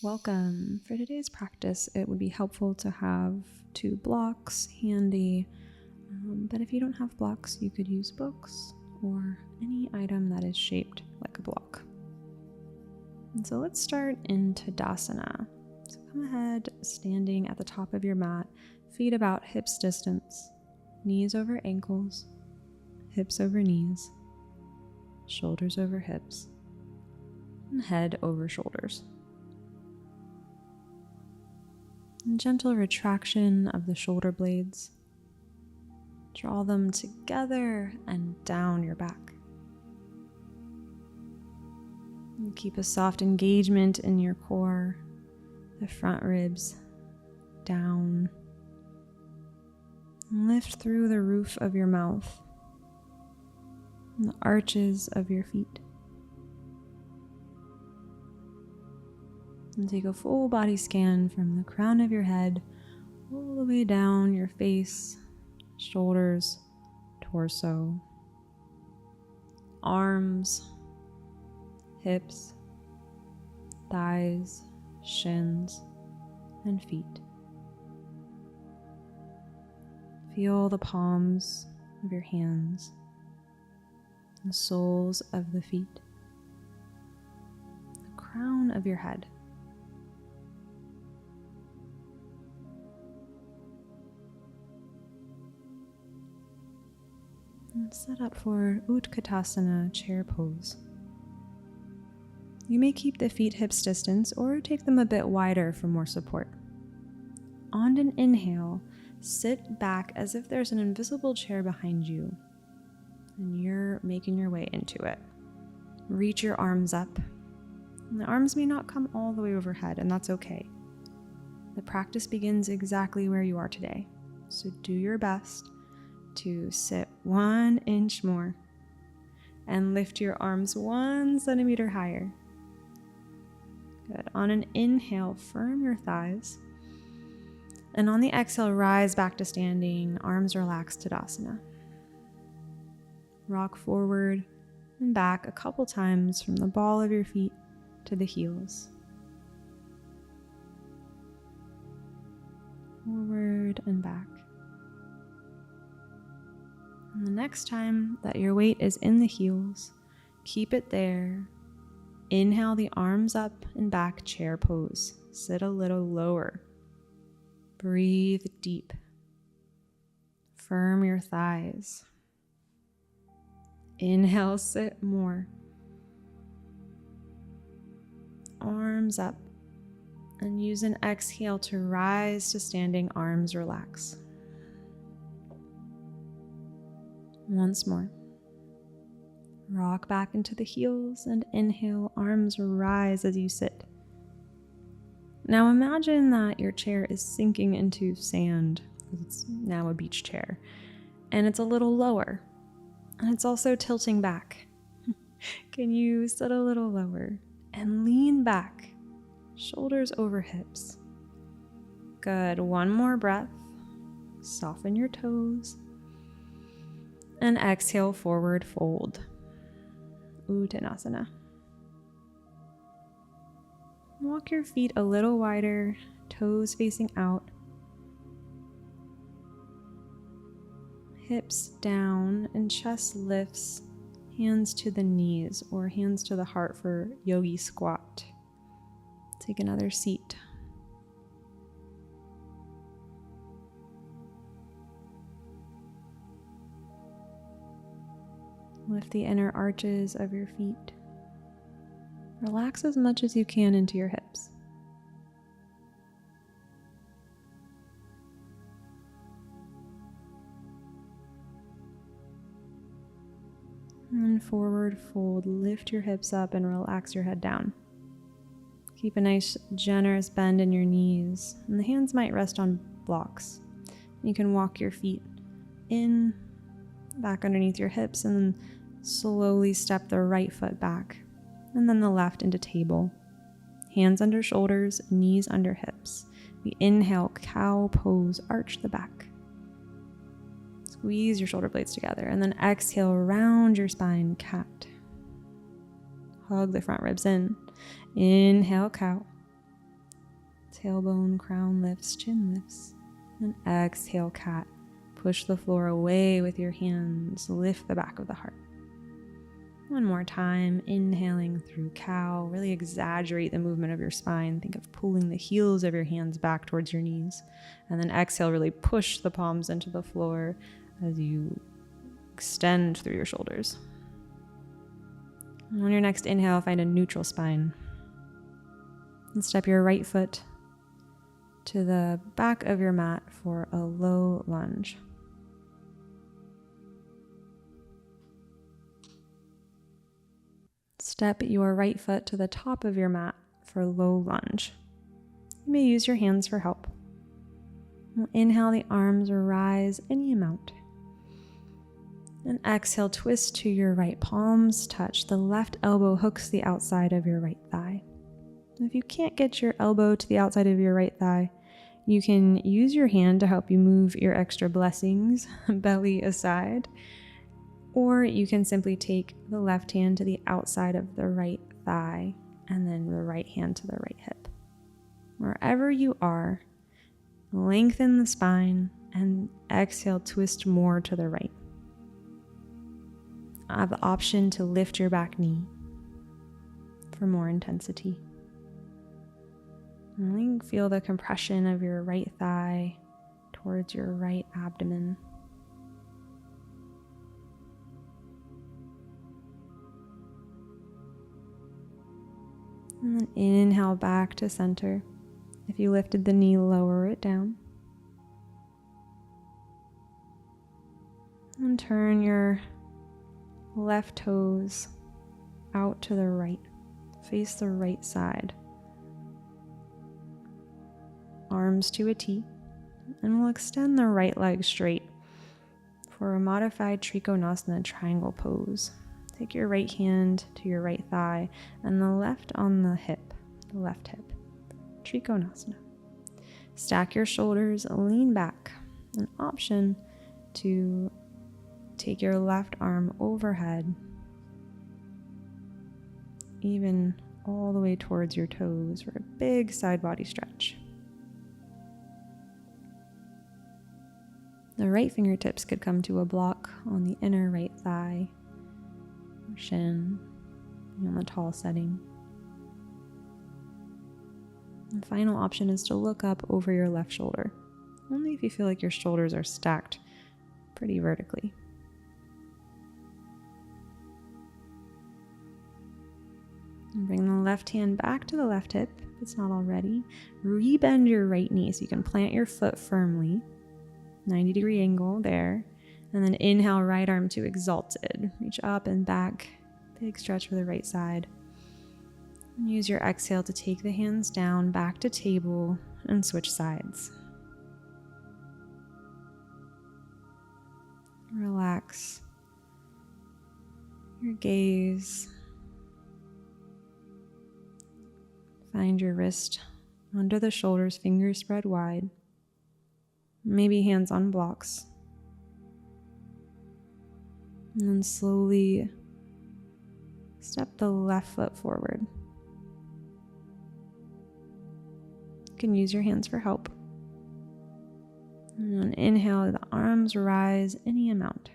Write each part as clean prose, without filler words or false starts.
Welcome. For today's practice, it would be helpful to have 2 blocks handy, but if you don't have blocks, you could use books or any item that is shaped like a block. And so let's start in Tadasana. So come ahead, standing at the top of your mat, feet about hips distance, knees over ankles, hips over knees, shoulders over hips, and head over shoulders. And gentle retraction of the shoulder blades. Draw them together and down your back. And keep a soft engagement in your core, the front ribs down. And lift through the roof of your mouth and the arches of your feet. And take a full body scan from the crown of your head all the way down your face, shoulders, torso, arms, hips, thighs, shins, and feet. Feel the palms of your hands, the soles of the feet, the crown of your head. And set up for Utkatasana chair pose. You may keep the feet hips distance or take them a bit wider for more support. On an inhale, sit back as if there's an invisible chair behind you and you're making your way into it. Reach your arms up. And the arms may not come all the way overhead, and that's okay. The practice begins exactly where you are today, so do your best to sit 1 inch more and lift your arms 1 centimeter higher. Good. On an inhale, firm your thighs. And on the exhale, rise back to standing, arms relaxed, Tadasana. Rock forward and back a couple times from the ball of your feet to the heels. Forward and back. And the next time that your weight is in the heels, keep it there. Inhale the arms up and back, chair pose. Sit a little lower. Breathe deep. Firm your thighs. Inhale, sit more. Arms up. And use an exhale to rise to standing, arms relax. Once more. Rock back into the heels and inhale, arms rise as you sit. Now imagine that your chair is sinking into sand, because it's now a beach chair, and it's a little lower, and it's also tilting back. Can you sit a little lower and lean back, shoulders over hips? Good. One more breath. Soften your toes. And exhale, forward fold. Uttanasana. Walk your feet a little wider, toes facing out. Hips down and chest lifts, hands to the knees or hands to the heart for yogi squat. Take another seat. Lift the inner arches of your feet. Relax as much as you can into your hips. And forward fold. Lift your hips up and relax your head down. Keep a nice generous bend in your knees, and the hands might rest on blocks. You can walk your feet in, back underneath your hips, and then slowly step the right foot back, and then the left into table. Hands under shoulders, knees under hips. We inhale, cow pose, arch the back. Squeeze your shoulder blades together, and then exhale, round your spine, cat. Hug the front ribs in. Inhale, cow. Tailbone, crown lifts, chin lifts. And exhale, cat. Push the floor away with your hands. Lift the back of the heart. One more time, inhaling through cow. Really exaggerate the movement of your spine. Think of pulling the heels of your hands back towards your knees. And then exhale, really push the palms into the floor as you extend through your shoulders. And on your next inhale, find a neutral spine. And step your right foot to the back of your mat for a low lunge. Step your right foot to the top of your mat for low lunge. You may use your hands for help. We'll inhale, the arms rise any amount. And exhale, twist to your right, palms touch. The left elbow hooks the outside of your right thigh. If you can't get your elbow to the outside of your right thigh, you can use your hand to help you move your extra blessings, belly aside. Or you can simply take the left hand to the outside of the right thigh and then the right hand to the right hip. Wherever you are, lengthen the spine and exhale, twist more to the right. I have the option to lift your back knee for more intensity. Really feel the compression of your right thigh towards your right abdomen. And then inhale back to center. If you lifted the knee, lower it down. And turn your left toes out to the right. Face the right side. Arms to a T. And we'll extend the right leg straight for a modified Trikonasana triangle pose. Take your right hand to your right thigh and the left on the hip, the left hip. Trikonasana. Stack your shoulders, lean back. An option to take your left arm overhead, even all the way towards your toes for a big side body stretch. The right fingertips could come to a block on the inner right thigh, shin, on the tall setting. The final option is to look up over your left shoulder, only if you feel like your shoulders are stacked pretty vertically. And bring the left hand back to the left hip if it's not already. Rebend your right knee so you can plant your foot firmly, 90-degree angle there. And then inhale, right arm to exalted. Reach up and back. Big stretch for the right side. And use your exhale to take the hands down, back to table, and switch sides. Relax your gaze. Find your wrist under the shoulders, fingers spread wide. Maybe hands on blocks. And then slowly step the left foot forward. You can use your hands for help. And then inhale, the arms rise any amount.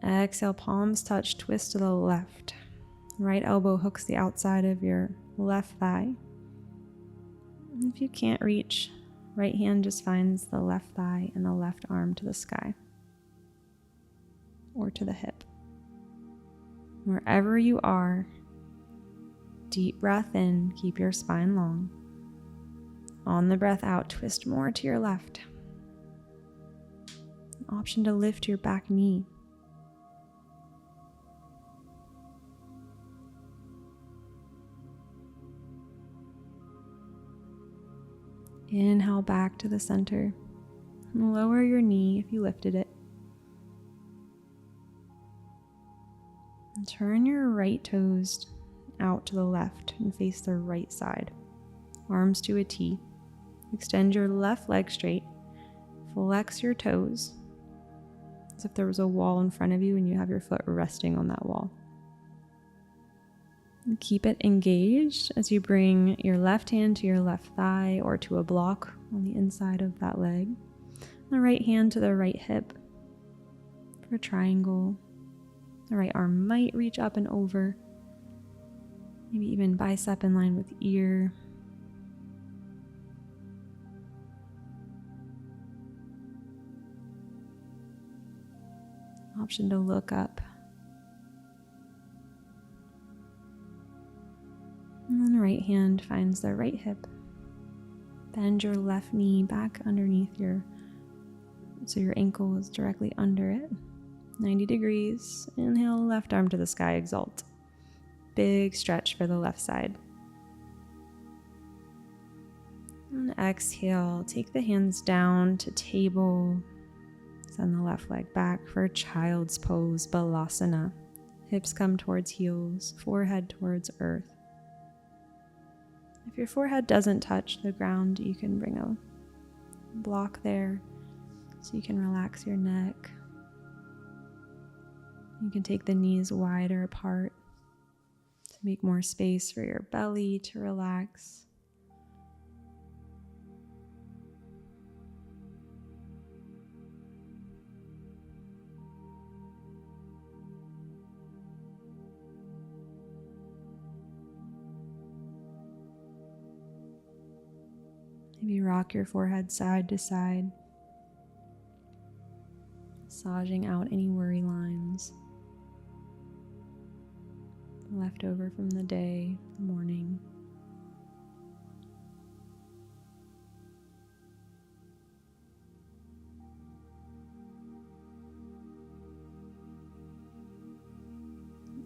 Exhale, palms touch, twist to the left. Right elbow hooks the outside of your left thigh. And if you can't reach, right hand just finds the left thigh and the left arm to the sky or to the hip. Wherever you are, deep breath in, keep your spine long. On the breath out, twist more to your left. An option to lift your back knee. Inhale back to the center. And lower your knee if you lifted it. And turn your right toes out to the left and face the right side. Arms to a T. Extend your left leg straight. Flex your toes as if there was a wall in front of you and you have your foot resting on that wall. And keep it engaged as you bring your left hand to your left thigh or to a block on the inside of that leg. The right hand to the right hip for a triangle. The right arm might reach up and over, maybe even bicep in line with ear. Option to look up. And then the right hand finds the right hip. Bend your left knee back underneath so your ankle is directly under it. 90 degrees. Inhale, left arm to the sky, exalt. Big stretch for the left side. And exhale, take the hands down to table. Send the left leg back for child's pose, balasana. Hips come towards heels, forehead towards earth. If your forehead doesn't touch the ground, you can bring a block there so you can relax your neck. You can take the knees wider apart to make more space for your belly to relax. Maybe rock your forehead side to side, massaging out any worry lines left over from the day, the morning.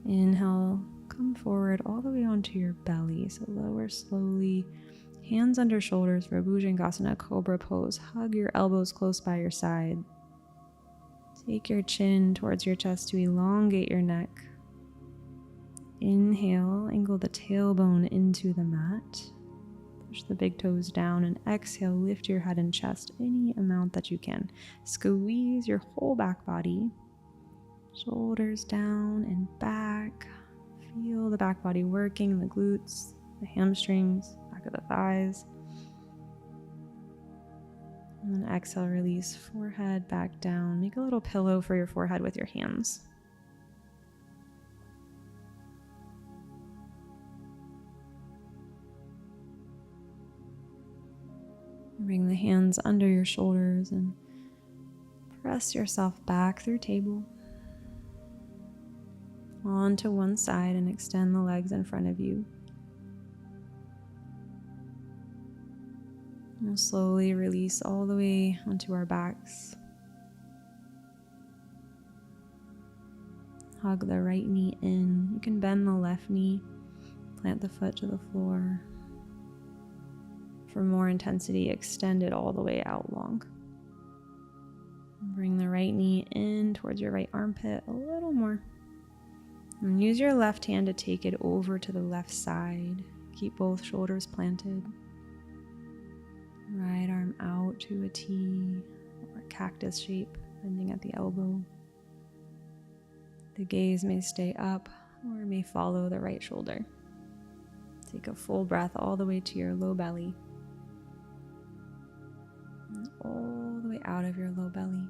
Inhale, come forward all the way onto your belly. So lower slowly. Hands under shoulders for Bhujangasana, Cobra pose. Hug your elbows close by your side. Take your chin towards your chest to elongate your neck. Inhale, angle the tailbone into the mat. Push the big toes down and exhale, lift your head and chest any amount that you can. Squeeze your whole back body. Shoulders down and back. Feel the back body working, the glutes, the hamstrings, back of the thighs. And then exhale, release forehead back down. Make a little pillow for your forehead with your hands. Bring the hands under your shoulders and press yourself back through table. Onto one side and extend the legs in front of you. We'll slowly release all the way onto our backs. Hug the right knee in. You can bend the left knee, plant the foot to the floor. For more intensity, extend it all the way out long. Bring the right knee in towards your right armpit a little more. And use your left hand to take it over to the left side. Keep both shoulders planted. Right arm out to a T or cactus shape, bending at the elbow. The gaze may stay up or may follow the right shoulder. Take a full breath all the way to your low belly. And all the way out of your low belly.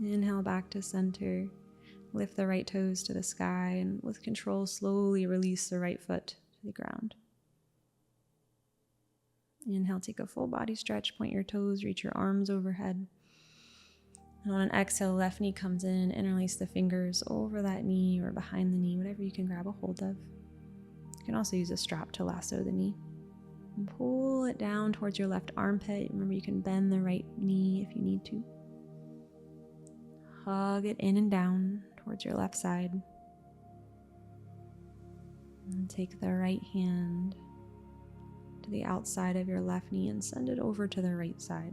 Inhale back to center. Lift the right toes to the sky and with control slowly release the right foot to the ground. Inhale, take a full body stretch, point your toes, reach your arms overhead. And on an exhale, left knee comes in, interlace the fingers over that knee or behind the knee, whatever you can grab a hold of. You can also use a strap to lasso the knee. And pull it down towards your left armpit. Remember, you can bend the right knee if you need to. Hug it in and down towards your left side. And take the right hand to the outside of your left knee and send it over to the right side.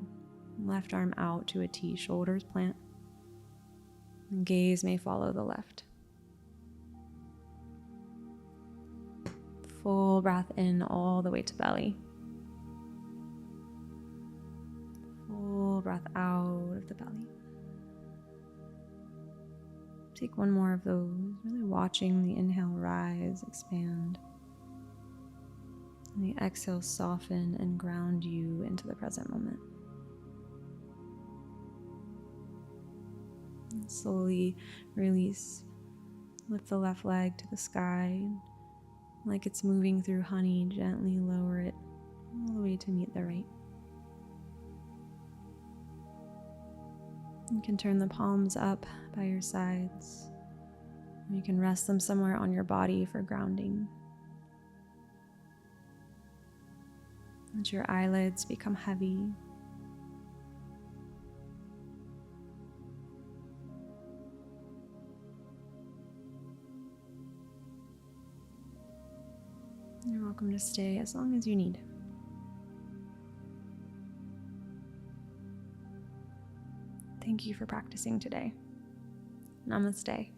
Left arm out to a T, shoulders plant. And gaze may follow the left. Full breath in all the way to belly. Full breath out of the belly. Take one more of those, really watching the inhale rise, expand, and the exhale soften and ground you into the present moment. And slowly release. Lift the left leg to the sky, like it's moving through honey. Gently lower it all the way to meet the right. You can turn the palms up by your sides. You can rest them somewhere on your body for grounding. Let your eyelids become heavy. You're welcome to stay as long as you need. Thank you for practicing today. Namaste.